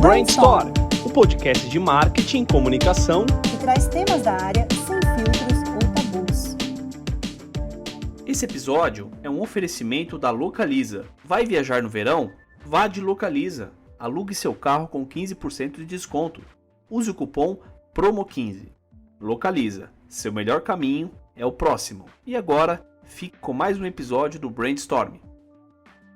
Brainstorm, o podcast de marketing e comunicação que traz temas da área sem filtros ou tabus. Esse episódio é um oferecimento da Localiza. Vai viajar no verão? Vá de Localiza. Alugue seu carro com 15% de desconto. Use o cupom PROMO15. Localiza. Seu melhor caminho é o próximo. E agora, fique com mais um episódio do Brainstorm.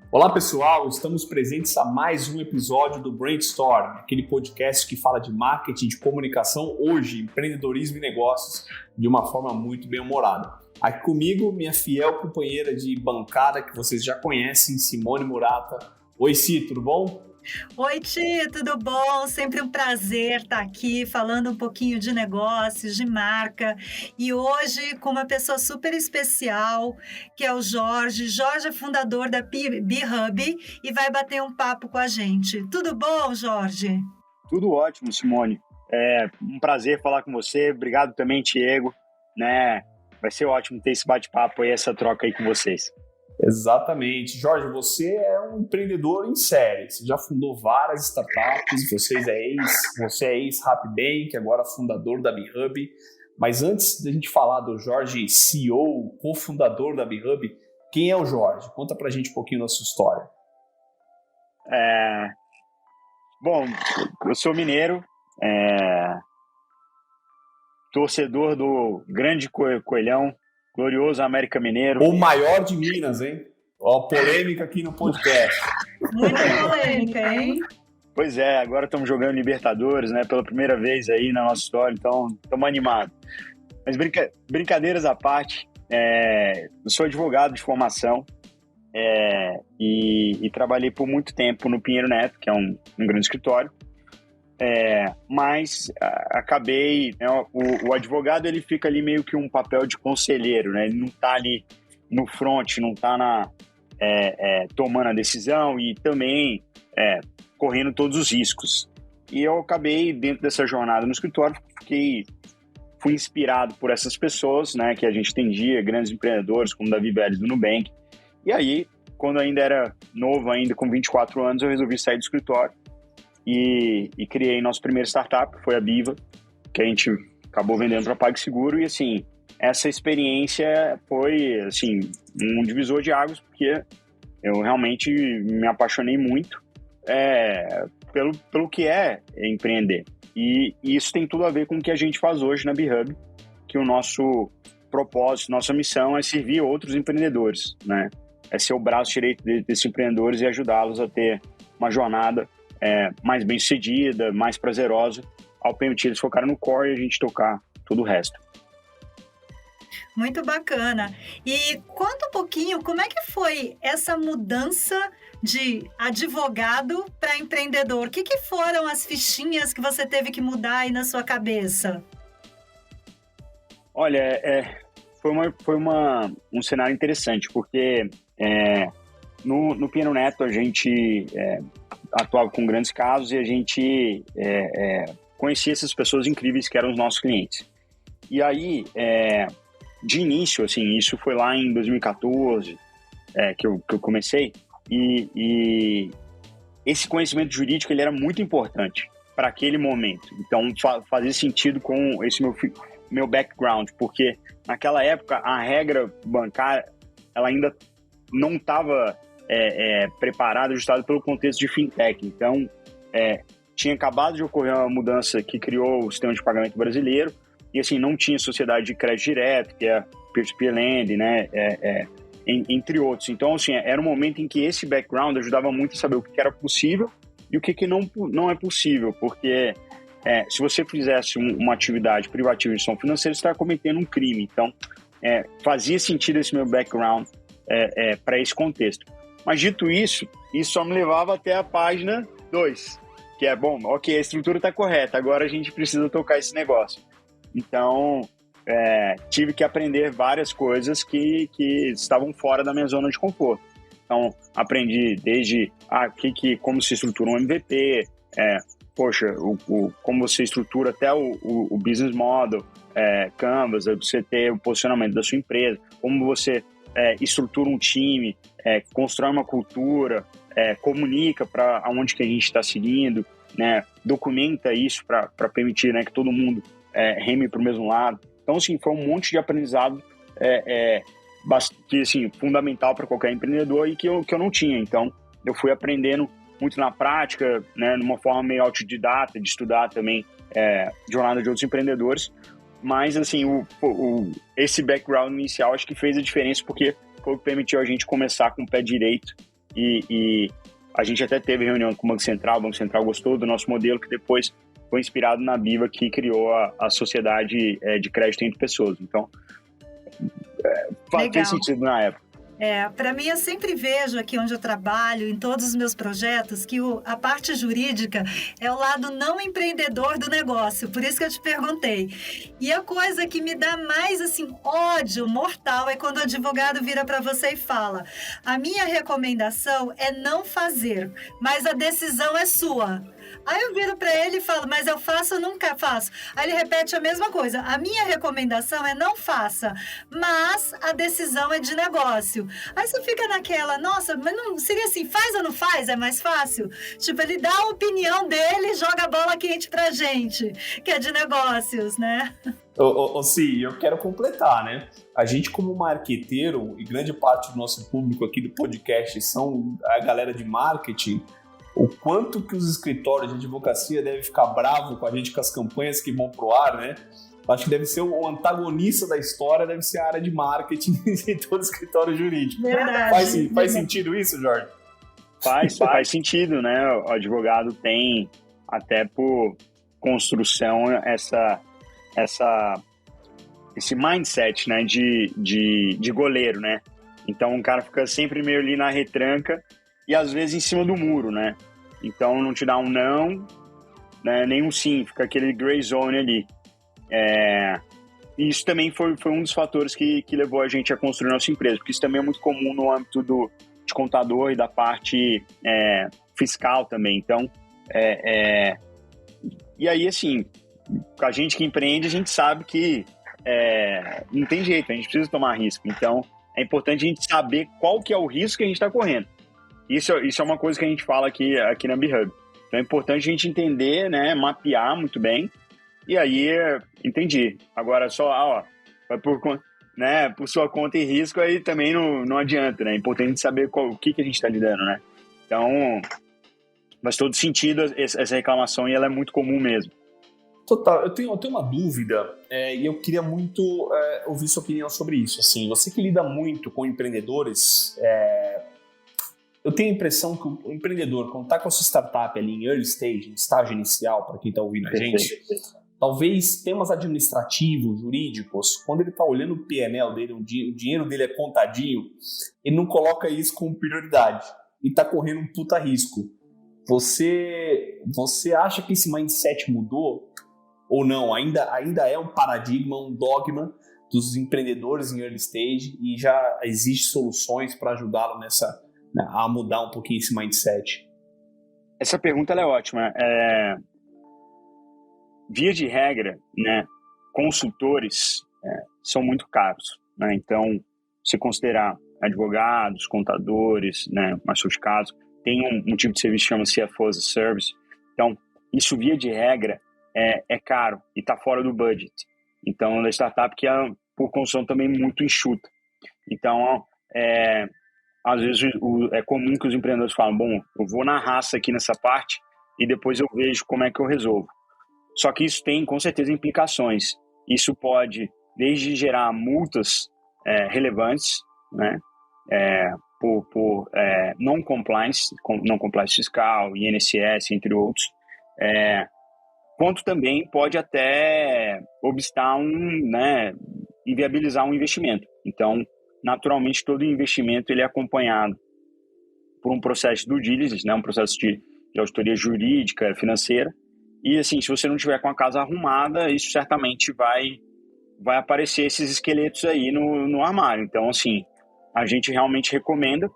Olá pessoal, estamos presentes a mais um episódio do Brainstorm, aquele podcast que fala de marketing, de comunicação, hoje, empreendedorismo e negócios, de uma forma muito bem-humorada. Aqui comigo, minha fiel companheira de bancada, que vocês já conhecem, Simone Murata. Oi, Si, tudo bom? Oi, Ti, tudo bom? Sempre um prazer estar aqui falando um pouquinho de negócios, de marca. E hoje com uma pessoa super especial, que é o Jorge. Jorge é fundador da B-Hub e vai bater um papo com a gente. Tudo bom, Jorge? Tudo ótimo, Simone. É um prazer falar com você. Obrigado também, Diego. Vai ser ótimo ter esse bate-papo aí, essa troca aí com vocês. Exatamente. Jorge, você é um empreendedor em série. Você já fundou várias startups, você é ex-Rapbank, agora fundador da B-Hub. Mas antes da gente falar do Jorge, CEO, cofundador da B-Hub, quem é o Jorge? Conta pra gente um pouquinho da sua história. Bom, eu sou mineiro, torcedor do grande Coelhão, glorioso América Mineiro. O maior de Minas, hein? Ó, polêmica aqui no podcast. Muita polêmica, hein? Pois é, agora estamos jogando Libertadores, né? Pela primeira vez aí na nossa história, então estamos animados. Mas brincadeiras à parte, eu sou advogado de formação e trabalhei por muito tempo no Pinheiro Neto, que é um grande escritório. Mas acabei, né, o advogado ele fica ali meio que um papel de conselheiro, né? Ele não está ali no front, não está tomando a decisão e também correndo todos os riscos. E eu acabei, dentro dessa jornada no escritório, fui inspirado por essas pessoas, né, que a gente atendia, grandes empreendedores como Davi Vélez do Nubank. E aí, quando ainda era novo, ainda com 24 anos, eu resolvi sair do escritório e criei nossa primeira startup, foi a Biva, que a gente acabou vendendo para PagSeguro. E assim, essa experiência foi assim, um divisor de águas, porque eu realmente me apaixonei muito pelo que é empreender. E isso tem tudo a ver com o que a gente faz hoje na B-Hub, que o nosso propósito, nossa missão é servir outros empreendedores, né? É ser o braço direito desses empreendedores e ajudá-los a ter uma jornada mais bem sucedida, mais prazerosa, ao permitir eles focarem no core e a gente tocar todo o resto. Muito bacana. E conta um pouquinho, como é que foi essa mudança de advogado para empreendedor? O que foram as fichinhas que você teve que mudar aí na sua cabeça? Olha, foi um cenário interessante, porque no Pinheiro Neto a gente atuava com grandes casos e a gente conhecia essas pessoas incríveis que eram os nossos clientes. E aí, de início, assim, isso foi lá em 2014 que eu comecei, e esse conhecimento jurídico ele era muito importante para aquele momento. Então, fazia sentido com esse meu background, porque naquela época a regra bancária ela ainda não estava preparada, ajustada pelo contexto de fintech. Então, tinha acabado de ocorrer uma mudança que criou o sistema de pagamento brasileiro e assim, não tinha sociedade de crédito direto, que é peer-to-peer lending, né? Entre outros. Então, assim, era um momento em que esse background ajudava muito a saber o que era possível e o que não é possível, porque se você fizesse uma atividade privativa de instituição financeira, você está cometendo um crime. Então, fazia sentido esse meu background para esse contexto. Mas, dito isso só me levava até a página 2, que é, bom, ok, a estrutura está correta, agora a gente precisa tocar esse negócio. Então, tive que aprender várias coisas que estavam fora da minha zona de conforto. Então, aprendi desde como se estrutura um MVP, como você estrutura até o business model, Canvas, você ter o posicionamento da sua empresa, como você estrutura um time, constrói uma cultura, comunica para onde que a gente está seguindo. né, documenta isso para permitir, né, que todo mundo reme para o mesmo lado. Então, assim, foi um monte de aprendizado que, assim, fundamental para qualquer empreendedor e que eu não tinha. Então, eu fui aprendendo muito na prática, né, numa forma meio autodidata, de estudar também jornada de outros empreendedores. Mas, assim, esse background inicial acho que fez a diferença, porque foi o que permitiu a gente começar com o pé direito e a gente até teve reunião com o Banco Central gostou do nosso modelo, que depois foi inspirado na Biva, que criou a Sociedade de Crédito entre Pessoas. Então, faz sentido na época. Para mim, eu sempre vejo aqui onde eu trabalho, em todos os meus projetos, que a parte jurídica é o lado não empreendedor do negócio. Por isso que eu te perguntei. E a coisa que me dá mais, assim, ódio mortal é quando o advogado vira para você e fala: a minha recomendação é não fazer, mas a decisão é sua. Aí eu viro para ele e falo: mas eu faço ou nunca faço? Aí ele repete a mesma coisa: a minha recomendação é não faça, mas a decisão é de negócio. Aí você fica naquela: nossa, mas não seria assim, faz ou não faz? É mais fácil? Tipo, ele dá a opinião dele e joga a bola quente pra gente, que é de negócios, né? Sim, eu quero completar, né? A gente, como marqueteiro, e grande parte do nosso público aqui do podcast são a galera de marketing, o quanto que os escritórios de advocacia devem ficar bravos com a gente, com as campanhas que vão pro ar, né? Acho que deve ser o antagonista da história, deve ser a área de marketing em todo escritório jurídico. Verdade. Faz sentido isso, Jorge? Faz sentido, né? O advogado tem, até por construção, esse mindset, né, de goleiro, né? Então o cara fica sempre meio ali na retranca e às vezes em cima do muro, né? Então não te dá um não, né, nem um sim, fica aquele gray zone ali. E isso também foi um dos fatores que levou a gente a construir nossa empresa, porque isso também é muito comum no âmbito de contador e da parte fiscal também. Então, e aí, assim, a gente que empreende, a gente sabe que não tem jeito, a gente precisa tomar risco. Então, é importante a gente saber qual que é o risco que a gente está correndo. Isso é uma coisa que a gente fala aqui na BHub. Então, é importante a gente entender, né, mapear muito bem. E aí, entendi. Agora, só, vai por sua conta e risco, aí também não adianta, né? É importante saber o que a gente está lidando, né? Então, faz todo sentido essa reclamação e ela é muito comum mesmo. Total, eu tenho uma dúvida e eu queria muito ouvir sua opinião sobre isso. Assim, você que lida muito com empreendedores, eu tenho a impressão que o empreendedor, quando está com a sua startup ali em early stage, em estágio inicial, para quem está ouvindo a gente, talvez temas administrativos, jurídicos, quando ele está olhando o P&L dele, o dinheiro dele é contadinho, ele não coloca isso como prioridade e está correndo um puta risco. Você acha que esse mindset mudou ou não? Ainda é um paradigma, um dogma dos empreendedores em early stage e já existem soluções para ajudá-lo a mudar um pouquinho esse mindset? Essa pergunta ela é ótima. Via de regra, né, consultores são muito caros, né? Então, se considerar advogados, contadores, né, mais sofisticados, tem um tipo de serviço que chama CFO as a Service. Então, isso via de regra é caro e está fora do budget. Então, a startup que é, por construção, também muito enxuta. Então, às vezes é comum que os empreendedores falam: bom, eu vou na raça aqui nessa parte e depois eu vejo como é que eu resolvo. Só que isso tem, com certeza, implicações. Isso pode, desde gerar multas relevantes, né, por non-compliance fiscal, INSS, entre outros, quanto também pode até obstar inviabilizar um investimento. Então, naturalmente, todo investimento ele é acompanhado por um processo de due diligence, né, um processo de auditoria jurídica, financeira. E, assim, se você não tiver com a casa arrumada, isso certamente vai aparecer esses esqueletos aí no armário. Então, assim, a gente realmente recomenda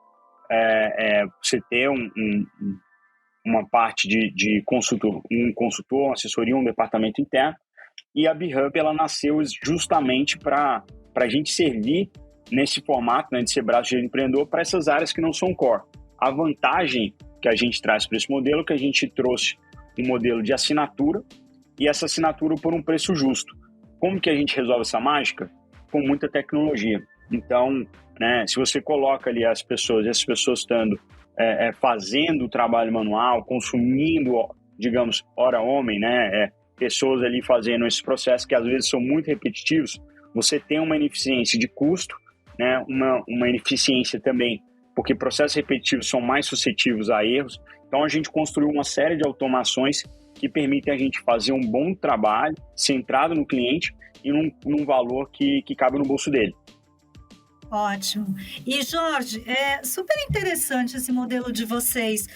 você ter uma parte de consultor, uma assessoria, um departamento interno. E a BHub, ela nasceu justamente para a gente servir nesse formato, né, de ser braço de empreendedor para essas áreas que não são core. A vantagem que a gente traz para esse modelo, que a gente trouxe um modelo de assinatura e essa assinatura por um preço justo. Como que a gente resolve essa mágica? Com muita tecnologia. Então, né, se você coloca ali as pessoas, e essas pessoas estando fazendo o trabalho manual, consumindo, digamos, hora homem, né, pessoas ali fazendo esses processos que às vezes são muito repetitivos, você tem uma ineficiência de custo, né, uma ineficiência também, porque processos repetitivos são mais suscetíveis a erros. Então, a gente construiu uma série de automações que permitem a gente fazer um bom trabalho centrado no cliente e num valor que cabe no bolso dele. Ótimo. E, Jorge, é super interessante esse modelo de vocês.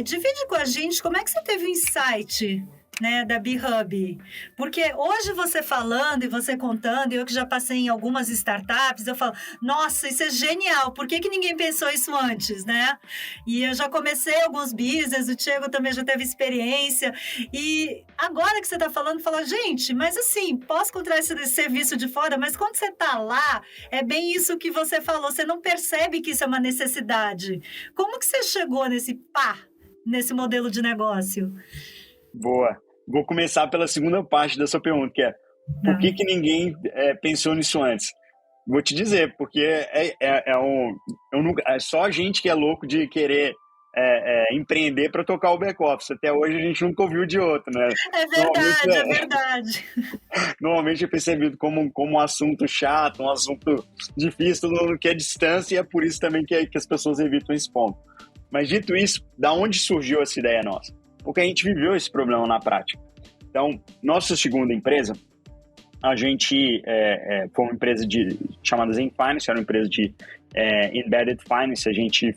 Divide com a gente como é que você teve o insight, né, da B-Hub. Porque hoje você falando e você contando, eu que já passei em algumas startups, eu falo, nossa, isso é genial, por que ninguém pensou isso antes, né? E eu já comecei alguns business, o Thiago também já teve experiência, e agora que você está falando, fala, gente, mas assim, posso contratar esse serviço de fora, mas quando você está lá, é bem isso que você falou, você não percebe que isso é uma necessidade. Como que você chegou nesse modelo de negócio? Boa. Vou começar pela segunda parte da sua pergunta, que é por que ninguém pensou nisso antes? Vou te dizer, porque é só a gente que é louco de querer empreender para tocar o back-office. Até hoje a gente nunca ouviu de outro, né? É verdade, é verdade. Normalmente é percebido como um assunto chato, um assunto difícil, todo mundo quer distância, e é por isso também que as pessoas evitam esse ponto. Mas dito isso, da onde surgiu essa ideia nossa? Porque a gente viveu esse problema na prática. Então, nossa segunda empresa, a gente foi uma empresa chamada Zen Finance, era uma empresa de Embedded Finance, a gente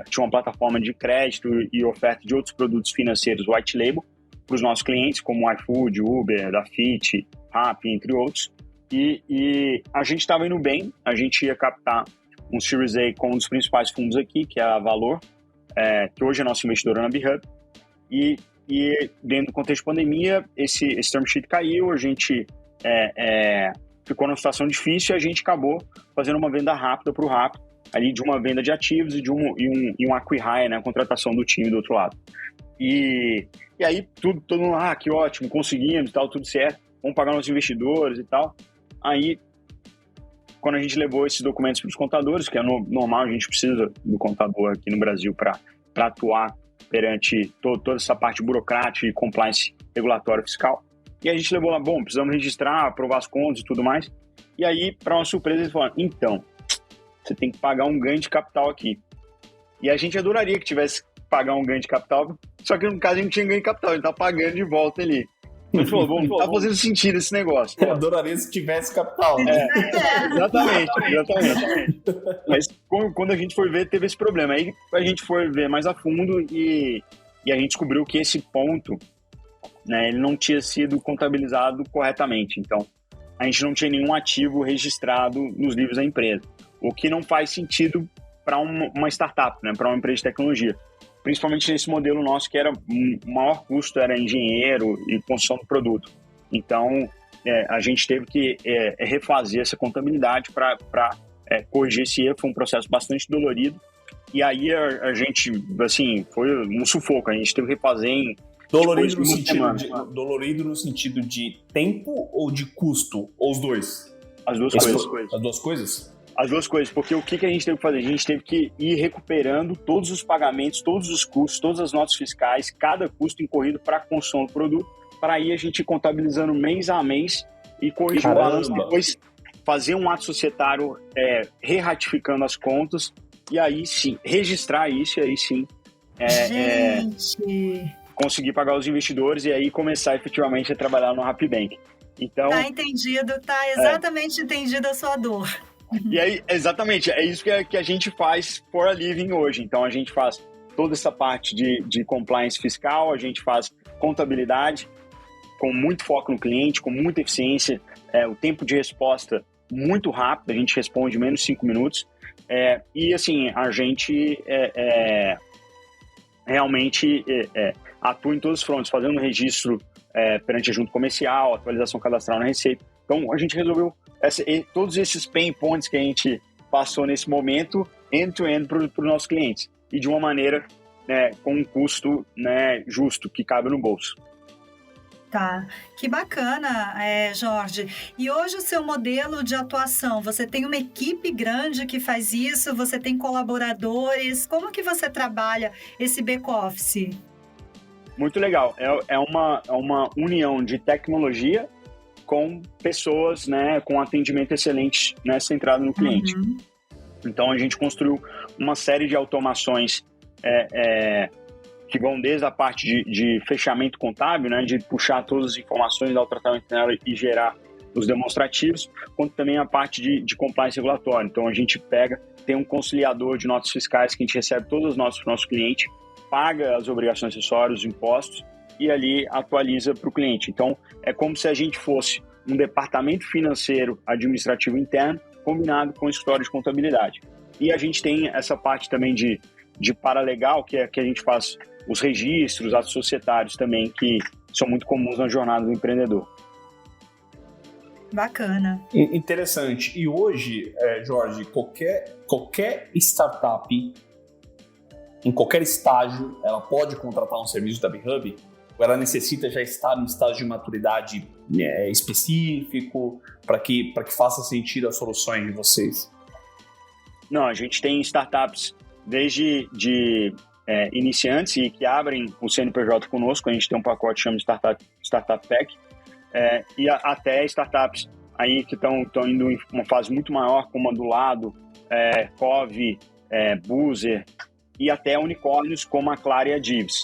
tinha uma plataforma de crédito e oferta de outros produtos financeiros white label para os nossos clientes, como iFood, Uber, Dafit, Rappi, entre outros. E a gente estava indo bem, a gente ia captar um Series A com um dos principais fundos aqui, que é a Valor, que hoje é nosso investidor na B-Hub. E dentro do contexto de pandemia, esse term sheet caiu, a gente ficou numa situação difícil e a gente acabou fazendo uma venda rápida para o Rappi, ali de uma venda de ativos e um acqui-hire, né, a contratação do time do outro lado. E aí todo mundo, que ótimo, conseguimos e tal, tudo certo, vamos pagar nossos investidores e tal. Aí, quando a gente levou esses documentos para os contadores, que é normal, a gente precisa do contador aqui no Brasil para atuar perante toda essa parte burocrática e compliance regulatório fiscal. E a gente levou lá, precisamos registrar, aprovar as contas e tudo mais. E aí, para uma surpresa, eles falaram, então, você tem que pagar um ganho de capital aqui. E a gente adoraria que tivesse que pagar um ganho de capital, só que no caso a gente não tinha ganho de capital, a gente tá pagando de volta ali. A gente falou, tá fazendo sentido esse negócio. Eu adoraria se tivesse capital. Exatamente. Mas quando a gente foi ver, teve esse problema. Aí a gente foi ver mais a fundo e a gente descobriu que esse ponto, né, ele não tinha sido contabilizado corretamente. Então, a gente não tinha nenhum ativo registrado nos livros da empresa. O que não faz sentido para uma startup, né, para uma empresa de tecnologia. Principalmente nesse modelo nosso, que era o maior custo era engenheiro e construção do produto. Então, a gente teve que refazer essa contabilidade para corrigir esse erro. Foi um processo bastante dolorido. E aí a gente, assim, foi um sufoco. A gente teve que refazer em... Dolorido no sentido de tempo ou de custo? Ou os dois? As duas coisas. As duas coisas? As duas coisas, porque o que a gente teve que fazer? A gente teve que ir recuperando todos os pagamentos, todos os custos, todas as notas fiscais, cada custo incorrido para a construção do produto, para aí a gente ir contabilizando mês a mês e corrigir o balanço, depois fazer um ato societário re-ratificando as contas e aí sim, registrar isso e aí sim conseguir pagar os investidores e aí começar efetivamente a trabalhar no HappyBank. Então, tá entendido, tá exatamente entendido a sua dor. E aí, exatamente, é isso que a gente faz for a living hoje. Então, a gente faz toda essa parte de compliance fiscal, a gente faz contabilidade com muito foco no cliente, com muita eficiência, o tempo de resposta muito rápido, a gente responde em menos de 5 minutos. E, assim, a gente realmente atua em todos os frontes, fazendo registro perante a junta comercial, atualização cadastral na Receita. Então, a gente resolveu todos esses pain points que a gente passou nesse momento, end-to-end para os nossos clientes. E de uma maneira com um custo, né, justo, que cabe no bolso. Tá, que bacana, Jorge. E hoje o seu modelo de atuação, você tem uma equipe grande que faz isso, você tem colaboradores, como que você trabalha esse back-office? Muito legal, é uma união de tecnologia com pessoas, né, com atendimento excelente, né, centrado no cliente. Uhum. Então a gente construiu uma série de automações que vão desde a parte de fechamento contábil, né, de puxar todas as informações, dar o tratamento nela e gerar os demonstrativos, quanto também a parte de compliance regulatório. Então a gente tem um conciliador de notas fiscais que a gente recebe todas as notas para o nosso cliente, paga as obrigações acessórias, os impostos, e ali atualiza para o cliente. Então é como se a gente fosse um departamento financeiro administrativo interno combinado com o escritório de contabilidade. E a gente tem essa parte também de paralegal, que a gente faz os registros, atos societários também, que são muito comuns na jornada do empreendedor. Bacana. Interessante. E hoje, Jorge, qualquer startup, em qualquer estágio, ela pode contratar um serviço da B-Hub? Ou ela necessita já estar num estágio de maturidade específico para que faça sentido as soluções de vocês? Não, a gente tem startups desde iniciantes e que abrem o CNPJ conosco. A gente tem um pacote que chama de Startup Pack, e até startups aí que estão indo em uma fase muito maior, como a do lado, Cove, Boozer, e até unicórnios como a Clara e a Divs.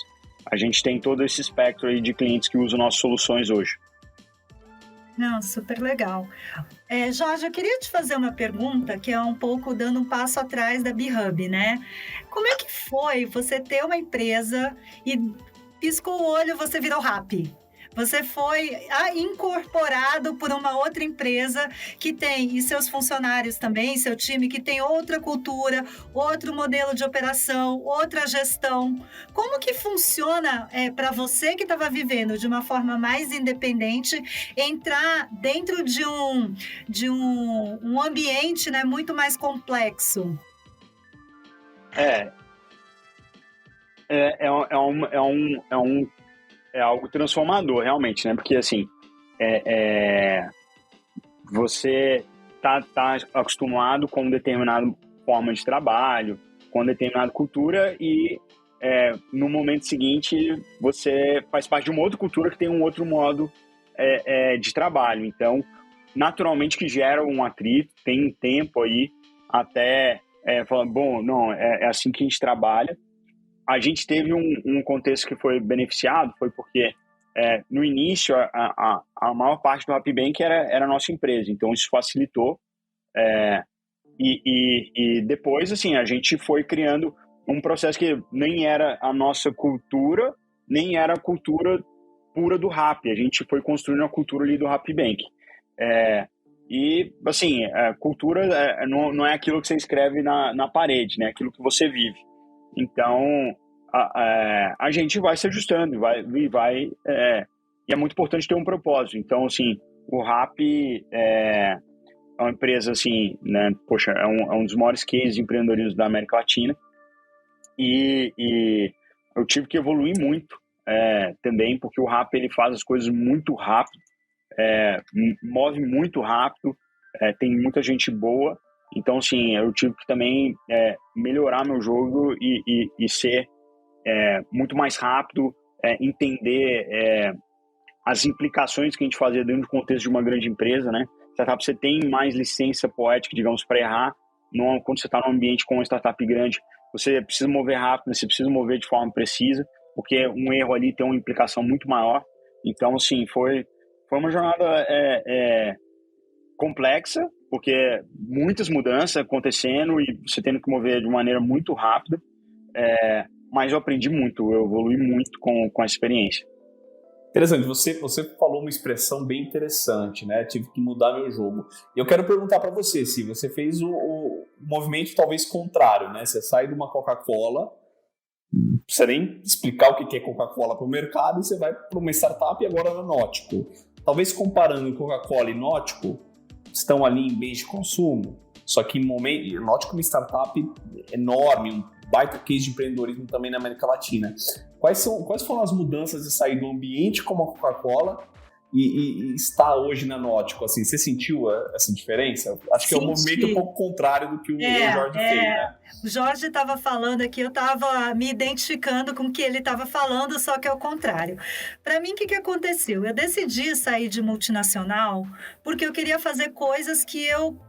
A gente tem todo esse espectro aí de clientes que usam nossas soluções hoje. Não, super legal. Jorge, eu queria te fazer uma pergunta que é um pouco dando um passo atrás da B-Hub, né? Como é que foi você ter uma empresa e piscou o olho, você virou Rappi? Você foi incorporado por uma outra empresa que tem, e seus funcionários também, seu time, que tem outra cultura, outro modelo de operação, outra gestão. Como que funciona para você que estava vivendo de uma forma mais independente, entrar dentro de um ambiente, né, muito mais complexo? É algo transformador, realmente, né? Porque, assim, você tá acostumado com determinada forma de trabalho, com determinada cultura e, no momento seguinte, você faz parte de uma outra cultura que tem um outro modo de trabalho. Então, naturalmente que gera um atrito, tem um tempo aí até falar, bom, não, é assim que a gente trabalha. A gente teve um contexto que foi beneficiado, foi porque no início a maior parte do RappiBank era a nossa empresa, então isso facilitou, e depois assim, a gente foi criando um processo que nem era a nossa cultura, nem era a cultura pura do Rappi, a gente foi construindo a cultura ali do RappiBank. E assim, a cultura não é aquilo que você escreve na parede, né? Aquilo que você vive. Então, a gente vai se ajustando e é muito importante ter um propósito. Então, assim, o Rappi é uma empresa, assim, né, poxa, é um dos maiores cases de empreendedorismo da América Latina e eu tive que evoluir muito também, porque o Rappi, ele faz as coisas muito rápido, move muito rápido, tem muita gente boa. Então, assim, eu tive que também melhorar meu jogo e ser muito mais rápido, entender as implicações que a gente fazia dentro do contexto de uma grande empresa, né? Startup, você tem mais licença poética, digamos, para errar. Quando você está num ambiente com uma startup grande, você precisa mover rápido, você precisa mover de forma precisa, porque um erro ali tem uma implicação muito maior. Então, assim, foi uma jornada complexa, porque muitas mudanças acontecendo e você tendo que mover de maneira muito rápida, mas eu aprendi muito, eu evolui muito com a experiência. Interessante, você falou uma expressão bem interessante, né? Tive que mudar meu jogo. E eu quero perguntar para você, se você fez o movimento talvez contrário, né? Você sai de uma Coca-Cola, não precisa nem explicar o que é Coca-Cola para o mercado, e você vai para uma startup e agora na Nótico. Talvez comparando Coca-Cola e Nótico, estão ali em bens de consumo, só que em momento, Nótico é uma startup enorme, um baita case de empreendedorismo também na América Latina. Quais foram as mudanças de sair do ambiente como a Coca-Cola e estar hoje na Nótico? Assim, você sentiu essa diferença? Acho que é um movimento um pouco contrário do que o Jorge fez, né? O Jorge estava falando aqui, eu estava me identificando com o que ele estava falando, só que é o contrário. Para mim, o que aconteceu? Eu decidi sair de multinacional porque eu queria fazer coisas que eu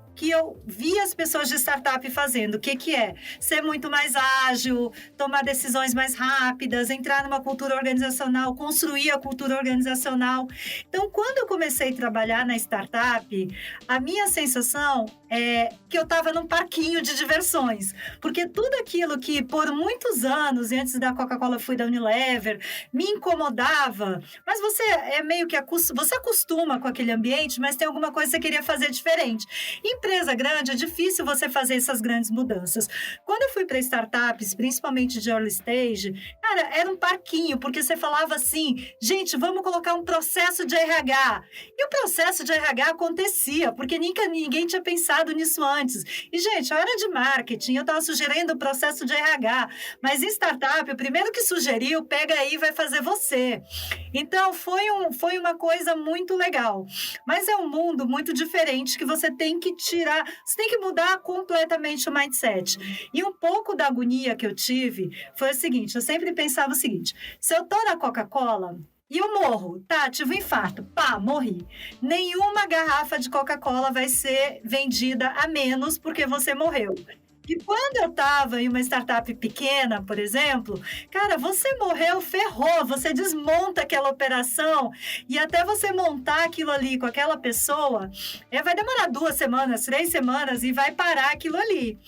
vi as pessoas de startup fazendo. O que é? Ser muito mais ágil, tomar decisões mais rápidas, entrar numa cultura organizacional, construir a cultura organizacional. Então, quando eu comecei a trabalhar na startup, a minha sensação é que eu estava num parquinho de diversões. Porque tudo aquilo que por muitos anos, e antes da Coca-Cola eu fui da Unilever, me incomodava, mas você é meio que você acostuma com aquele ambiente, mas tem alguma coisa que você queria fazer diferente. Empresa grande, é difícil você fazer essas grandes mudanças. Quando eu fui para startups, principalmente de early stage, cara, era um parquinho, porque você falava assim, gente, vamos colocar um processo de RH. E o processo de RH acontecia, porque ninguém tinha pensado nisso antes. E, gente, eu era de marketing, eu estava sugerindo o processo de RH, mas em startup, o primeiro que sugeriu, pega aí e vai fazer você. Então, foi uma coisa muito legal. Mas é um mundo muito diferente que você tem que você tem que mudar completamente o mindset. E um pouco da agonia que eu tive foi o seguinte, eu sempre pensava o seguinte, se eu tô na Coca-Cola e eu morro, tive um infarto, morri. Nenhuma garrafa de Coca-Cola vai ser vendida a menos porque você morreu. E quando eu estava em uma startup pequena, por exemplo, cara, você morreu, ferrou, você desmonta aquela operação e até você montar aquilo ali com aquela pessoa, vai demorar 2 semanas, 3 semanas e vai parar aquilo ali.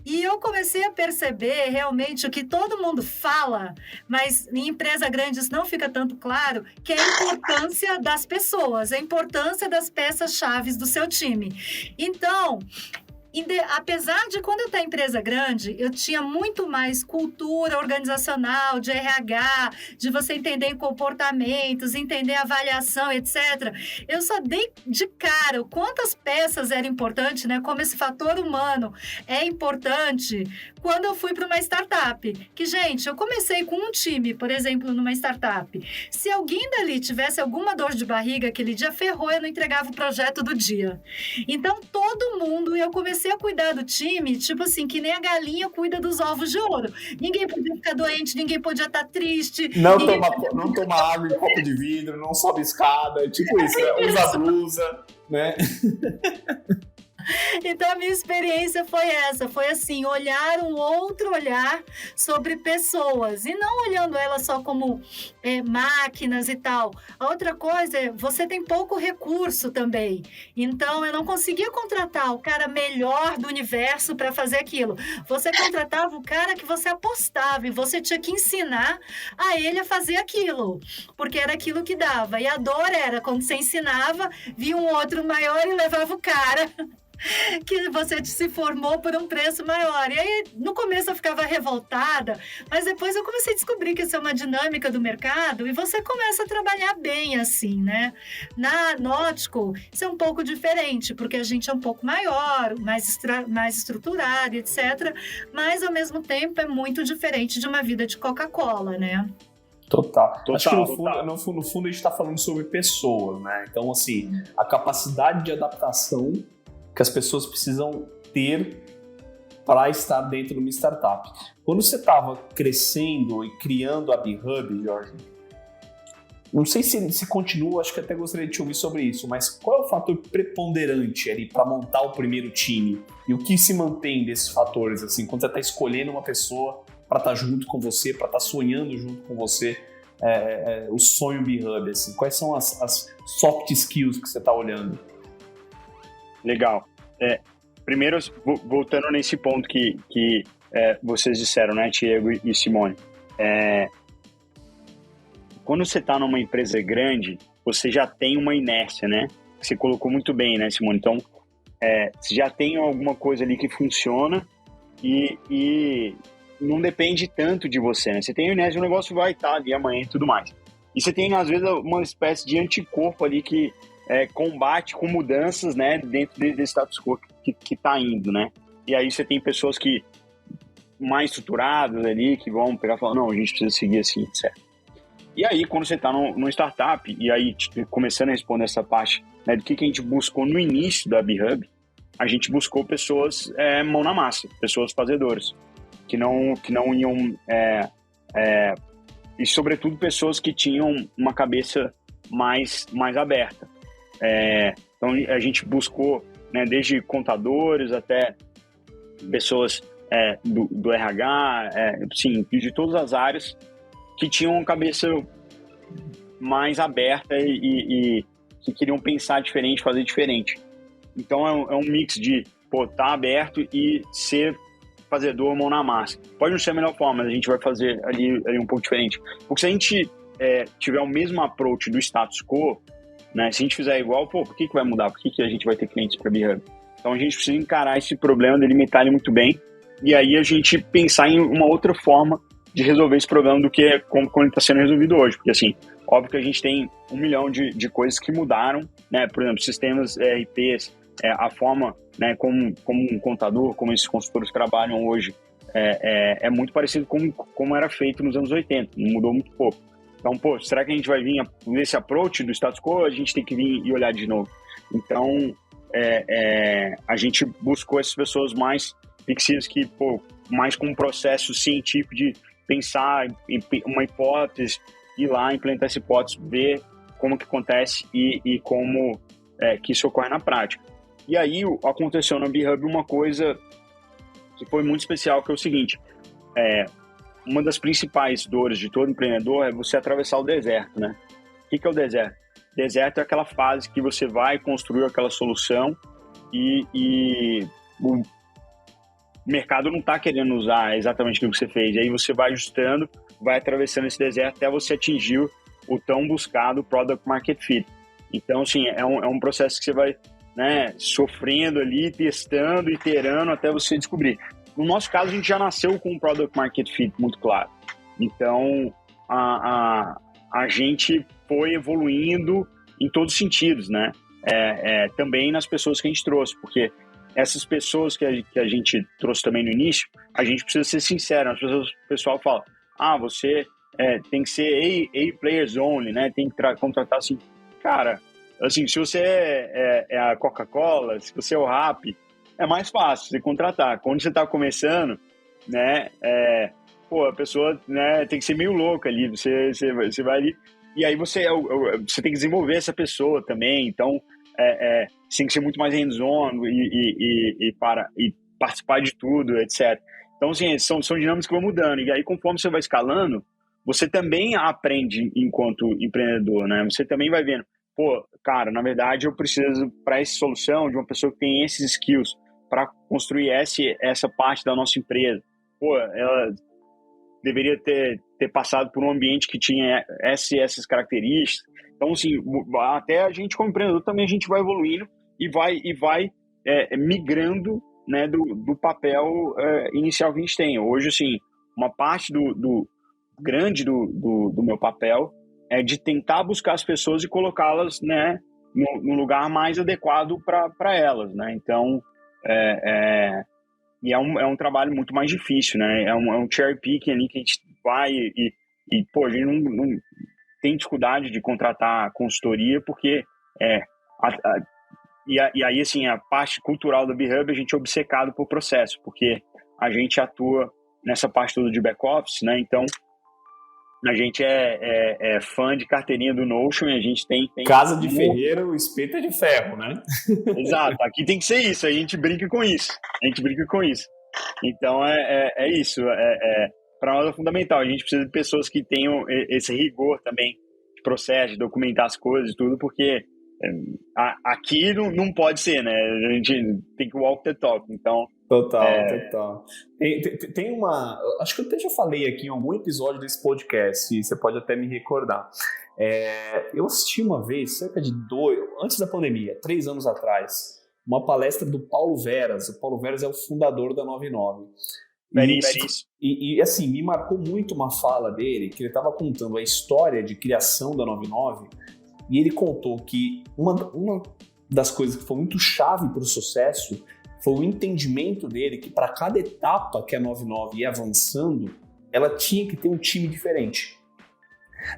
E eu comecei a perceber realmente o que todo mundo fala, mas em empresa grande isso não fica tanto claro, que é a importância das pessoas, a importância das peças-chave do seu time. Então, apesar de quando eu estava em empresa grande, eu tinha muito mais cultura organizacional, de RH, de você entender comportamentos, entender avaliação, etc. Eu só dei de cara o quantas peças eram importantes, né? Como esse fator humano é importante quando eu fui para uma startup. Que, gente, eu comecei com um time, por exemplo, numa startup. Se alguém dali tivesse alguma dor de barriga aquele dia, ferrou, eu não entregava o projeto do dia. Então, todo mundo, eu comecei a cuidar do time, tipo assim, que nem a galinha cuida dos ovos de ouro. Ninguém podia ficar doente, ninguém podia estar triste. Não toma água em copo de vidro, não sobe escada, tipo isso, né? Usa blusa, né? Então, a minha experiência foi essa, foi assim, olhar um outro olhar sobre pessoas, e não olhando elas só como máquinas e tal. A outra coisa é, você tem pouco recurso também, então eu não conseguia contratar o cara melhor do universo para fazer aquilo. Você contratava o cara que você apostava, e você tinha que ensinar a ele a fazer aquilo, porque era aquilo que dava, e a dor era quando você ensinava, via um outro maior e levava o cara que você se formou por um preço maior. E aí, no começo eu ficava revoltada, mas depois eu comecei a descobrir que isso é uma dinâmica do mercado e você começa a trabalhar bem assim, né? Na Nótico, isso é um pouco diferente, porque a gente é um pouco maior, mais estruturado, etc. Mas, ao mesmo tempo, é muito diferente de uma vida de Coca-Cola, né? Total. Acho que no fundo a gente está falando sobre pessoas, né? Então, assim, a capacidade de adaptação que as pessoas precisam ter para estar dentro de uma startup. Quando você estava crescendo e criando a B-Hub, Jorge, não sei se continua, acho que até gostaria de te ouvir sobre isso, mas qual é o fator preponderante ali para montar o primeiro time? E o que se mantém desses fatores, assim, quando você está escolhendo uma pessoa para estar junto com você, para estar sonhando junto com você, o sonho B-Hub, assim, quais são as soft skills que você está olhando? Legal. Primeiro, voltando nesse ponto que vocês disseram, né, Thiago e Simone, quando você está numa empresa grande, você já tem uma inércia, né? Você colocou muito bem, né, Simone? Então, você já tem alguma coisa ali que funciona e não depende tanto de você, né? Você tem a inércia, o negócio vai estar ali amanhã e tudo mais. E você tem, às vezes, uma espécie de anticorpo ali que combate com mudanças, né, dentro desse status quo que está indo, né? E aí você tem pessoas que mais estruturadas ali, que vão pegar e falar, não, a gente precisa seguir assim, etc. E aí, quando você está no startup, e aí começando a responder essa parte, né, do que a gente buscou no início da B-Hub, a gente buscou pessoas mão na massa, pessoas fazedoras, que não iam... e, sobretudo, pessoas que tinham uma cabeça mais aberta. Então, a gente buscou, né, desde contadores até pessoas do RH, sim, de todas as áreas, que tinham uma cabeça mais aberta e que queriam pensar diferente, fazer diferente. Então, é um mix de estar aberto e ser fazedor, mão na massa. Pode não ser a melhor forma, mas a gente vai fazer ali um pouco diferente. Porque se a gente tiver o mesmo approach do status quo, né, se a gente fizer igual, por que vai mudar? Por que a gente vai ter clientes para B-Hub? Então, a gente precisa encarar esse problema, delimitar ele muito bem, e aí a gente pensar em uma outra forma de resolver esse problema do que como ele está sendo resolvido hoje. Porque, assim, óbvio que a gente tem 1 milhão de coisas que mudaram, né? Por exemplo, sistemas ERPs, a forma, né, como um contador, como esses consultores trabalham hoje, é muito parecido com como era feito nos anos 80, não mudou muito pouco. Então, será que a gente vai vir nesse approach do status quo ou a gente tem que vir e olhar de novo? Então, a gente buscou essas pessoas mais fixias que, mais com um processo científico de pensar em uma hipótese, ir lá, implementar essa hipótese, ver como que acontece e como que isso ocorre na prática. E aí aconteceu na B-Hub uma coisa que foi muito especial, que é o seguinte, uma das principais dores de todo empreendedor é você atravessar o deserto, né? O que é o deserto? Deserto é aquela fase que você vai construir aquela solução e o mercado não está querendo usar exatamente o que você fez. E aí você vai ajustando, vai atravessando esse deserto até você atingir o tão buscado Product Market Fit. Então, assim, é um processo que você vai, né, sofrendo ali, testando, iterando até você descobrir. No nosso caso, a gente já nasceu com um Product Market Fit muito claro. Então, a gente foi evoluindo em todos os sentidos, né? Também nas pessoas que a gente trouxe, porque essas pessoas que a gente trouxe também no início, a gente precisa ser sincero. O pessoal fala, você tem que ser A-players only, né? Tem que contratar assim. Cara, assim, se você é a Coca-Cola, se você é o Rappi, é mais fácil você contratar. Quando você está começando, né? A pessoa, né, tem que ser meio louca ali. Você vai ali e aí você tem que desenvolver essa pessoa também. Então, você tem que ser muito mais hands-on e participar de tudo, etc. Então, assim, são dinâmicas que vão mudando. E aí, conforme você vai escalando, você também aprende enquanto empreendedor, né? Você também vai vendo, cara, na verdade, eu preciso, para essa solução, de uma pessoa que tem esses skills para construir essa parte da nossa empresa. Ela deveria ter passado por um ambiente que tinha essas características. Então, assim, até a gente como empreendedor também a gente vai evoluindo e vai migrando, né, do papel inicial que a gente tem. Hoje, assim, uma parte grande do meu papel é de tentar buscar as pessoas e colocá-las, né, no lugar mais adequado para elas, né? Então, e é um trabalho muito mais difícil, né? É um cherry picking ali que a gente vai a gente não tem dificuldade de contratar consultoria porque e aí, assim, a parte cultural da B-Hub, a gente é obcecado por processo, porque a gente atua nessa parte toda de back-office, né? Então, a gente é fã de carteirinha do Notion e a gente tem Casa de ferreiro, espeto é de ferro, né? Exato, aqui tem que ser isso, a gente brinca com isso. Então, é isso. Para nós é fundamental, a gente precisa de pessoas que tenham esse rigor também de processo, de documentar as coisas e tudo, porque aqui não pode ser, né? A gente tem que walk the talk, então... Total. Tem uma... Acho que eu até já falei aqui em algum episódio desse podcast, e você pode até me recordar. Eu assisti uma vez, antes da pandemia, 3 anos atrás, uma palestra do Paulo Veras. O Paulo Veras é o fundador da 99. E assim, me marcou muito uma fala dele, que ele estava contando a história de criação da 99, e ele contou que uma das coisas que foi muito chave para o sucesso foi o entendimento dele que para cada etapa que a 99 ia avançando, ela tinha que ter um time diferente.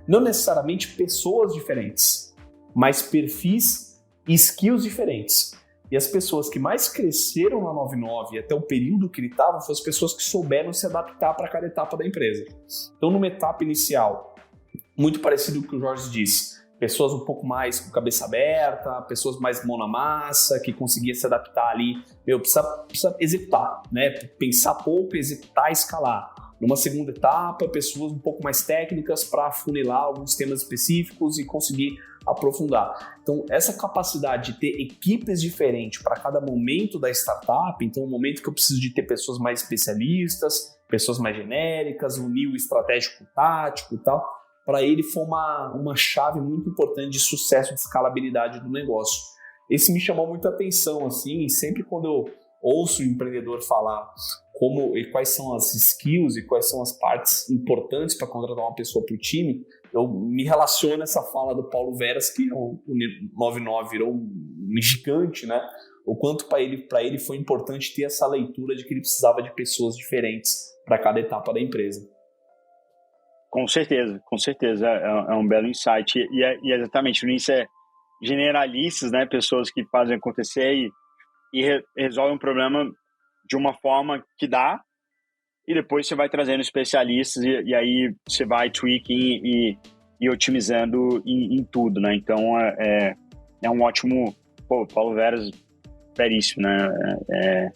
Não necessariamente pessoas diferentes, mas perfis e skills diferentes. E as pessoas que mais cresceram na 99 até o período que ele estava foram as pessoas que souberam se adaptar para cada etapa da empresa. Então, numa etapa inicial, muito parecido com o que o Jorge disse, pessoas um pouco mais com cabeça aberta, pessoas mais mão na massa, que conseguiam se adaptar ali, precisa executar, né? Pensar pouco, executar, escalar. Numa segunda etapa, pessoas um pouco mais técnicas para afunilar alguns temas específicos e conseguir aprofundar. Então, essa capacidade de ter equipes diferentes para cada momento da startup, então o momento que eu preciso de ter pessoas mais especialistas, pessoas mais genéricas, unir o estratégico tático e tal, para ele foi uma chave muito importante de sucesso de escalabilidade do negócio. Esse me chamou muita atenção, assim, e sempre quando eu ouço o empreendedor falar como e quais são as skills e quais são as partes importantes para contratar uma pessoa para o time, eu me relaciono a essa fala do Paulo Veras, que o 99 virou um gigante, né? O quanto para ele foi importante ter essa leitura de que ele precisava de pessoas diferentes para cada etapa da empresa. Com certeza. É um belo insight. E exatamente, o início é generalistas, né? Pessoas que fazem acontecer e resolvem um problema de uma forma que dá, e depois você vai trazendo especialistas e aí você vai tweaking e otimizando em tudo, né? Então, é um ótimo... Pô, Paulo Veras, veríssimo, né?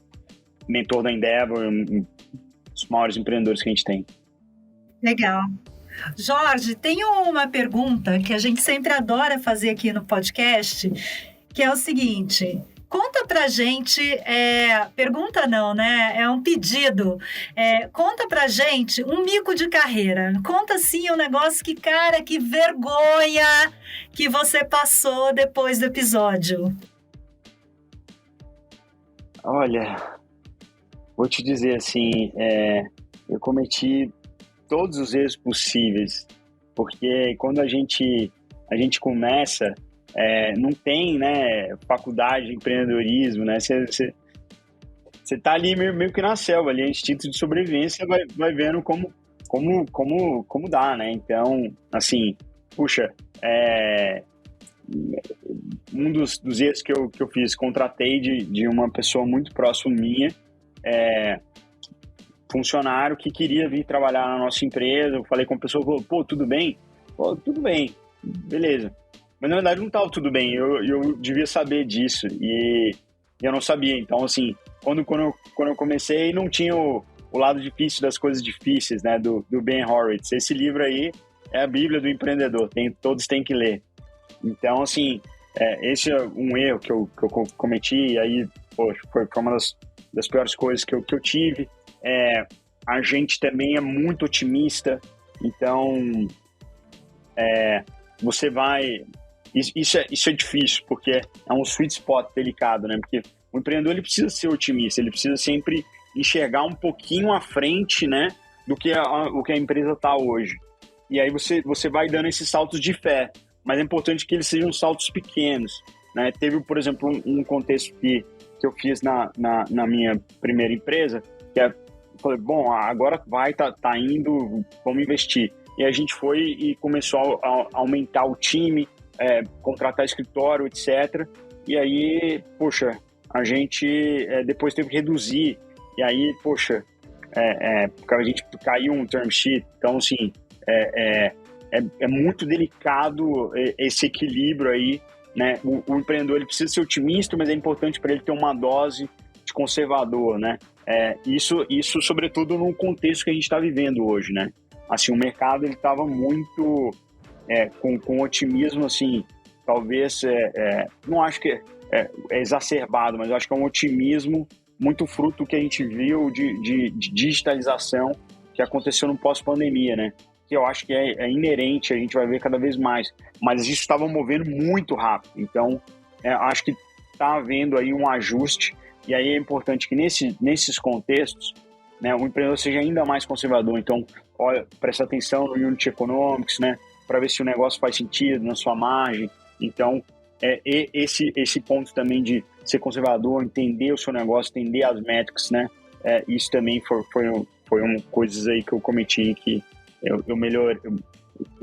Mentor da Endeavor, um dos maiores empreendedores que a gente tem. Legal. Jorge, tem uma pergunta que a gente sempre adora fazer aqui no podcast, que é o seguinte... Conta pra gente, pergunta não, né? É um pedido. Conta pra gente um mico de carreira. Conta, assim, um negócio que, cara, que vergonha que você passou depois do episódio. Olha, vou te dizer assim, eu cometi todos os erros possíveis, porque quando a gente começa... não tem, né, faculdade de empreendedorismo, né? Você tá ali meio que na selva, ali, instinto de sobrevivência, vai vendo como dá, né? Então, assim, puxa, um dos erros que eu fiz, contratei de uma pessoa muito próxima minha, funcionário que queria vir trabalhar na nossa empresa. Eu falei com a pessoa, pô, tudo bem? Pô, tudo bem, beleza. Mas, na verdade, não estava tudo bem. Eu devia saber disso. E eu não sabia. Então, assim, quando eu comecei, não tinha o lado difícil das coisas difíceis, né? Do Ben Horowitz. Esse livro aí é a Bíblia do empreendedor. Todos têm que ler. Então, assim, esse é um erro que eu cometi. E aí, poxa, foi uma das piores coisas que eu tive. A gente também é muito otimista. Então, você vai... Isso é difícil, porque é um sweet spot delicado, né? Porque o empreendedor ele precisa ser otimista, ele precisa sempre enxergar um pouquinho à frente, né, do que o que a empresa está hoje. E aí você vai dando esses saltos de fé, mas é importante que eles sejam saltos pequenos, né? Teve, por exemplo, um contexto que eu fiz na minha primeira empresa, que falei, bom, agora tá indo, vamos investir. E a gente foi e começou a aumentar o time, contratar escritório, etc. E aí, poxa, a gente depois teve que reduzir. E aí, poxa, a gente caiu um term sheet. Então, assim, é muito delicado esse equilíbrio aí, né? O empreendedor ele precisa ser otimista, mas é importante para ele ter uma dose de conservador, né? Isso, sobretudo, no contexto que a gente está vivendo hoje, né? Assim, o mercado ele estava muito... com otimismo, assim, talvez, não acho que é exacerbado, mas eu acho que é um otimismo muito fruto do que a gente viu de digitalização que aconteceu no pós-pandemia, né? Que eu acho que é inerente, a gente vai ver cada vez mais, mas isso estava movendo muito rápido, então acho que está havendo aí um ajuste, e aí é importante que nesses contextos, né, o empreendedor seja ainda mais conservador. Então, olha, presta atenção no Unit Economics, né, para ver se o negócio faz sentido na sua margem. Então, esse ponto também de ser conservador, entender o seu negócio, entender as métricas, né? Isso também foi coisas aí que eu cometi que eu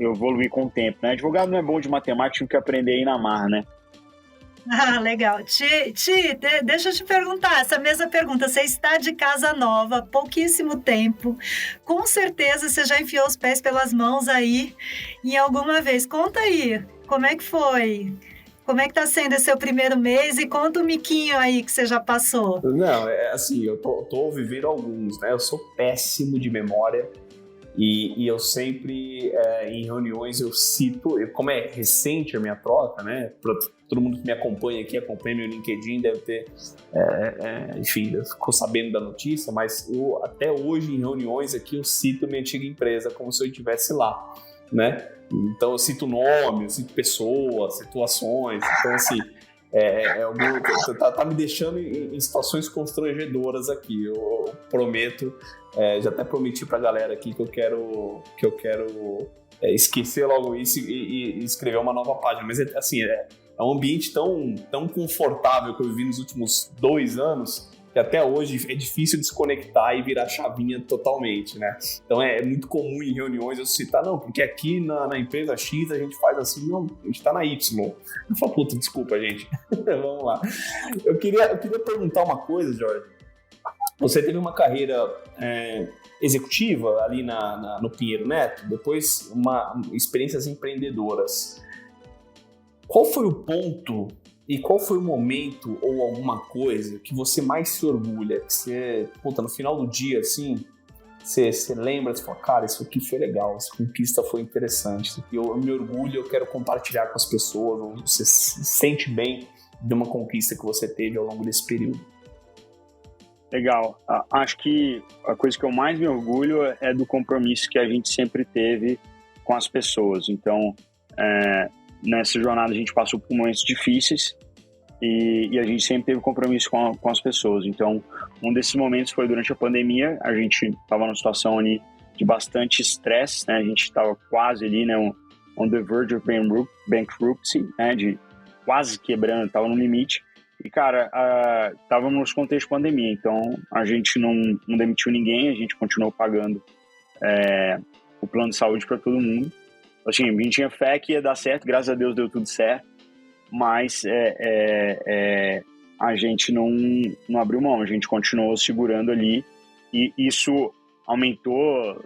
evoluí com o tempo, né? Advogado não é bom de matemática, tinha que aprender aí na marra, né? Ah, legal. Deixa eu te perguntar, essa mesma pergunta. Você está de casa nova há pouquíssimo tempo. Com certeza você já enfiou os pés pelas mãos aí em alguma vez. Conta aí, como é que foi? Como é que tá sendo esse seu primeiro mês? E conta o miquinho aí que você já passou. Não, é assim, eu tô vivendo alguns, né? Eu sou péssimo de memória. E eu sempre, em reuniões, eu cito, como é recente a minha troca, né? Para todo mundo que me acompanha aqui, acompanha meu LinkedIn, deve ter, enfim, ficou sabendo da notícia, mas eu, até hoje, em reuniões aqui, eu cito minha antiga empresa como se eu estivesse lá, né? Então, eu cito nome, eu cito pessoas, situações, então, assim... tá me deixando em situações constrangedoras aqui. Eu prometo, já até prometi pra galera aqui que eu quero esquecer logo isso e escrever uma nova página. Mas assim, é um ambiente tão confortável que eu vivi nos últimos 2 anos que até hoje é difícil desconectar e virar chavinha totalmente, né? Então é muito comum em reuniões eu citar, não, porque aqui na empresa X a gente faz assim, não, a gente tá na Y. Eu falo, puta, desculpa, gente. Vamos lá. Eu queria perguntar uma coisa, Jorge. Você teve uma carreira executiva ali no Pinheiro Neto, depois experiências empreendedoras. Qual foi o ponto e qual foi o momento ou alguma coisa que você mais se orgulha? Que você, no final do dia, assim, você lembra, você fala, cara, isso aqui foi legal, essa conquista foi interessante, isso aqui eu me orgulho, eu quero compartilhar com as pessoas, ou você se sente bem de uma conquista que você teve ao longo desse período? Legal. Acho que a coisa que eu mais me orgulho é do compromisso que a gente sempre teve com as pessoas. Então, nessa jornada a gente passou por momentos difíceis e a gente sempre teve compromisso com as pessoas. Então, um desses momentos foi durante a pandemia. A gente estava numa situação ali de bastante estresse, né? A gente estava quase ali, né, on the verge of bankruptcy, né, de quase quebrando, estava no limite. E, cara, estávamos no contexto de pandemia, então a gente não demitiu ninguém, a gente continuou pagando o plano de saúde para todo mundo. Assim, a gente tinha fé que ia dar certo, graças a Deus deu tudo certo, mas a gente não abriu mão, a gente continuou segurando ali e isso aumentou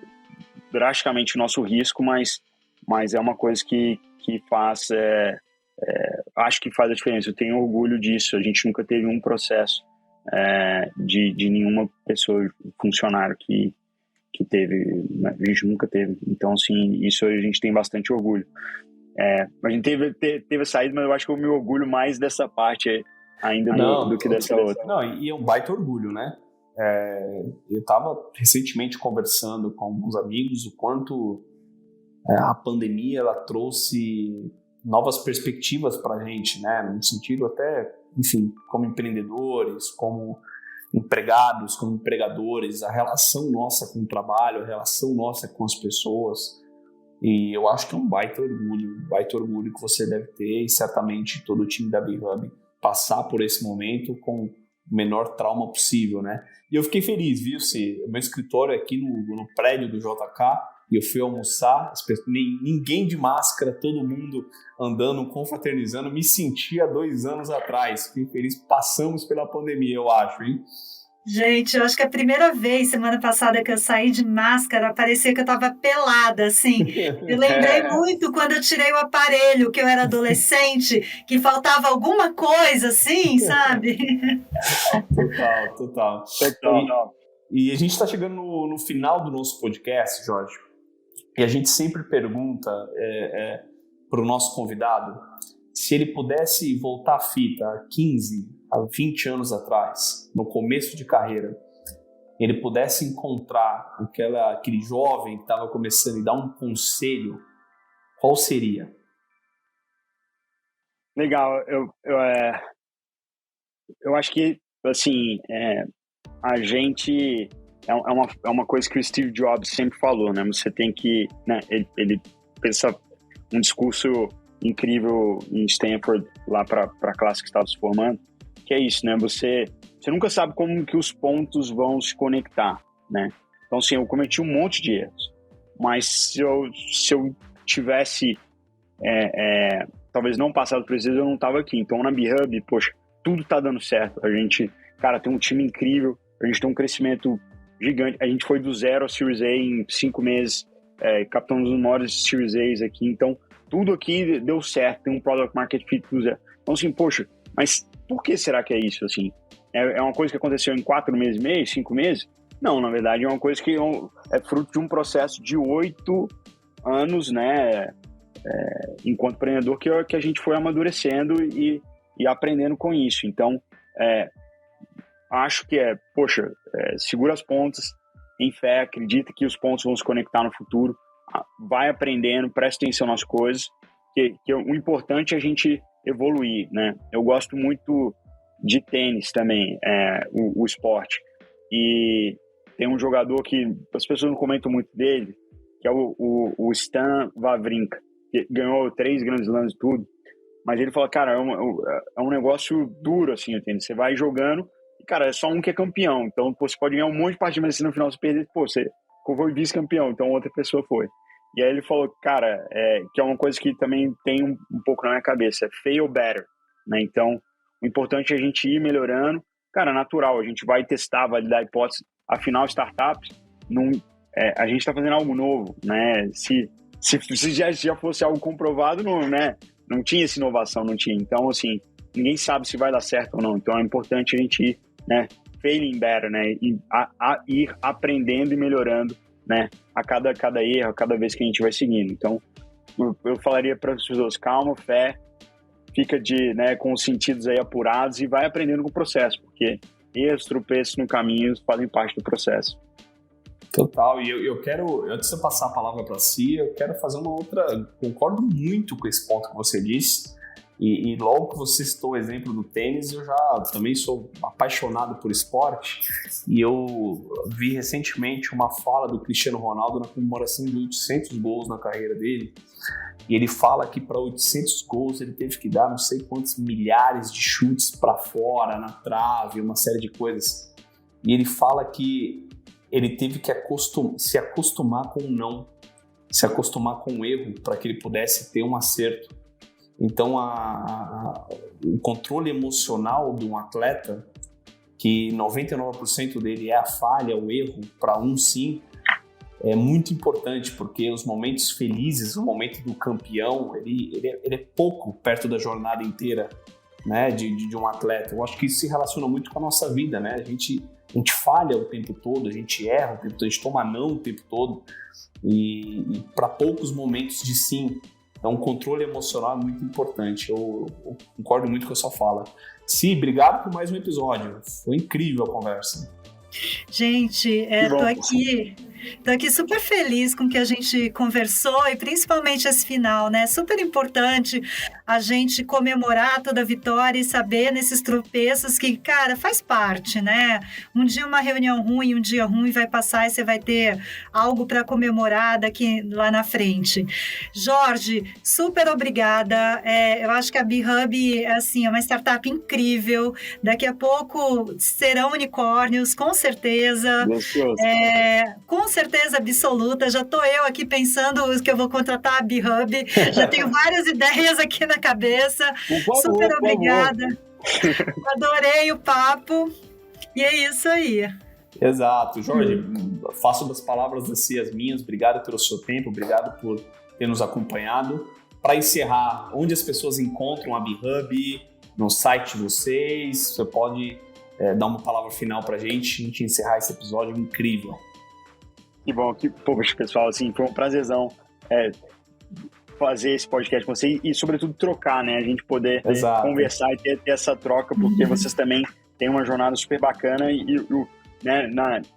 drasticamente o nosso risco, mas é uma coisa que faz, acho que faz a diferença. Eu tenho orgulho disso, a gente nunca teve um processo de nenhuma pessoa, funcionário que teve, a gente nunca teve. Então, assim, isso a gente tem bastante orgulho. A gente teve a saída, mas eu acho que eu me orgulho mais dessa parte ainda do que dessa outra. Não, e é um baita orgulho, né? Eu estava recentemente conversando com alguns amigos o quanto a pandemia ela trouxe novas perspectivas para a gente, né? No sentido até, enfim, como empreendedores, como empregados, como empregadores, a relação nossa com o trabalho, a relação nossa com as pessoas. E eu acho que é um baita orgulho que você deve ter, e certamente todo o time da B-Hub passar por esse momento com o menor trauma possível, né? E eu fiquei feliz, viu? O meu escritório é aqui no prédio do JK, e eu fui almoçar, ninguém de máscara, todo mundo andando, confraternizando, me senti há 2 anos atrás. Fiquei feliz, passamos pela pandemia, eu acho, hein? Gente, eu acho que a primeira vez, semana passada, que eu saí de máscara, parecia que eu estava pelada, assim. Eu lembrei muito quando eu tirei o aparelho, que eu era adolescente, que faltava alguma coisa, assim, sabe? Total. E a gente está chegando no final do nosso podcast, Jorge, e a gente sempre pergunta para o nosso convidado se ele pudesse voltar a fita a 15, a 20 anos atrás, no começo de carreira, ele pudesse encontrar aquele jovem que estava começando e dar um conselho, qual seria? Legal, eu acho que, assim, a gente... É uma coisa que o Steve Jobs sempre falou, né? Você tem que... Né? Ele pensa um discurso incrível em Stanford, lá para a classe que estava se formando, é isso, né? Você nunca sabe como que os pontos vão se conectar, né? Então, assim, eu cometi um monte de erros, mas se eu tivesse talvez não passado por isso, eu não estava aqui. Então, na B-Hub, poxa, tudo está dando certo. A gente, cara, tem um time incrível, a gente tem um crescimento gigante. A gente foi do 0 ao Series A em 5 meses, captamos os maiores Series A's aqui. Então, tudo aqui deu certo, tem um Product Market Fit do 0. Então, assim, poxa, mas por que será que é isso, assim? É uma coisa que aconteceu em 4 meses e meio, 5 meses? Não, na verdade, é uma coisa que é fruto de um processo de 8 anos, né? Enquanto empreendedor, que a gente foi amadurecendo e aprendendo com isso. Então, acho que segura as pontas, em fé, acredita que os pontos vão se conectar no futuro, vai aprendendo, presta atenção nas coisas, que o importante é a gente evoluir, né? Eu gosto muito de tênis também, o esporte, e tem um jogador que as pessoas não comentam muito dele, que é o Stan Wawrinka, que ganhou 3 grandes lãs e tudo, mas ele fala, cara, é um negócio duro, assim, entende? Você vai jogando, e, cara, é só um que é campeão, então você pode ganhar um monte de partidas, mas se no final você perder, você foi vice-campeão, então outra pessoa foi. E aí ele falou, cara, que é uma coisa que também tem um pouco na minha cabeça, fail better, né? Então, o importante é a gente ir melhorando, cara, natural, a gente vai testar, validar hipóteses, afinal, startups, a gente está fazendo algo novo, né? Se já fosse algo comprovado, não tinha essa inovação, não tinha. Então, assim, ninguém sabe se vai dar certo ou não. Então, é importante a gente ir, né, failing better, né? Ir aprendendo e melhorando, né? A cada erro, a cada vez que a gente vai seguindo. Então, eu falaria para as pessoas, calma, fé, fica com os sentidos aí apurados e vai aprendendo com o processo, porque erros, tropeços no caminho fazem parte do processo. Total, e eu quero, antes de eu passar a palavra para si, eu quero fazer uma outra, concordo muito com esse ponto que você disse, e logo que você citou o exemplo do tênis, eu já também sou apaixonado por esporte, e eu vi recentemente uma fala do Cristiano Ronaldo na comemoração de 800 gols na carreira dele, e ele fala que para 800 gols ele teve que dar não sei quantos milhares de chutes para fora, na trave, uma série de coisas, e ele fala que ele teve que se acostumar com o não, se acostumar com o erro para que ele pudesse ter um acerto. Então, o controle emocional de um atleta, que 99% dele é a falha, o erro, para um sim, é muito importante, porque os momentos felizes, o momento do campeão, ele é pouco perto da jornada inteira, né, de um atleta. Eu acho que isso se relaciona muito com a nossa vida, né? A gente falha o tempo todo, a gente erra o tempo todo, a gente toma não o tempo todo, e para poucos momentos de sim. Então, o controle emocional é muito importante. Eu concordo muito com a sua fala. Sim, obrigado por mais um episódio. Foi incrível a conversa. Gente, tô aqui super feliz com o que a gente conversou e principalmente esse final, né? Super importante a gente comemorar toda a vitória e saber nesses tropeços que, cara, faz parte, né? Um dia uma reunião ruim, um dia ruim vai passar e você vai ter algo para comemorar lá na frente. Jorge, super obrigada. Eu acho que a B-Hub assim, é uma startup incrível. Daqui a pouco serão unicórnios, com certeza. Com certeza absoluta. Já estou eu aqui pensando que eu vou contratar a B-Hub. Já tenho várias ideias aqui na cabeça. Super obrigada. Adorei o papo. E é isso aí. Exato. Jorge, faço das palavras assim as minhas. Obrigado pelo seu tempo, obrigado por ter nos acompanhado. Para encerrar, onde as pessoas encontram a B-Hub, no site de vocês, você pode dar uma palavra final para a gente encerrar esse episódio incrível. Que bom, poxa, pessoal, assim, foi um prazerzão fazer esse podcast com vocês e, sobretudo, trocar, né? A gente poder conversar e ter essa troca, porque vocês também têm uma jornada super bacana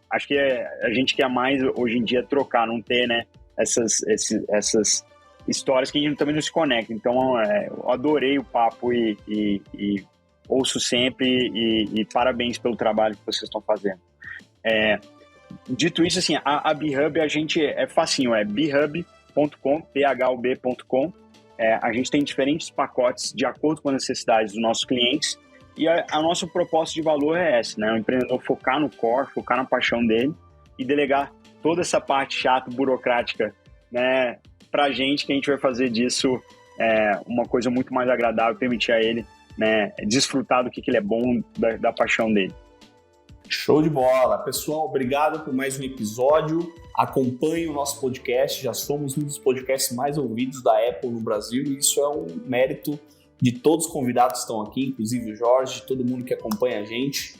acho que a gente quer mais hoje em dia trocar, não ter, né, essas histórias que a gente também não se conecta. Então, eu adorei o papo e ouço sempre e parabéns pelo trabalho que vocês estão fazendo. Dito isso, assim, a B-Hub, a gente é facinho, é bhub.com, phub.com. A gente tem diferentes pacotes de acordo com as necessidades dos nossos clientes E a nosso propósito de valor é esse, né? O empreendedor focar no core, focar na paixão dele e delegar toda essa parte chata, burocrática, né, pra gente, que a gente vai fazer disso uma coisa muito mais agradável, permitir a ele, né, desfrutar do que ele é bom, da paixão dele. Show de bola! Pessoal, obrigado por mais um episódio. Acompanhe o nosso podcast, já somos um dos podcasts mais ouvidos da Apple no Brasil e isso é um mérito de todos os convidados que estão aqui, inclusive o Jorge, todo mundo que acompanha a gente.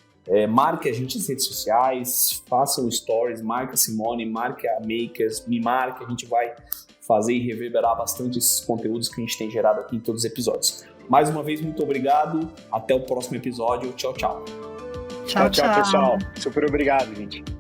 Marque a gente nas redes sociais, façam stories, marque a Simone, marque a Makers, me marque, a gente vai fazer e reverberar bastante esses conteúdos que a gente tem gerado aqui em todos os episódios. Mais uma vez, muito obrigado, até o próximo episódio, tchau, tchau. Tchau, pessoal. Super obrigado, gente.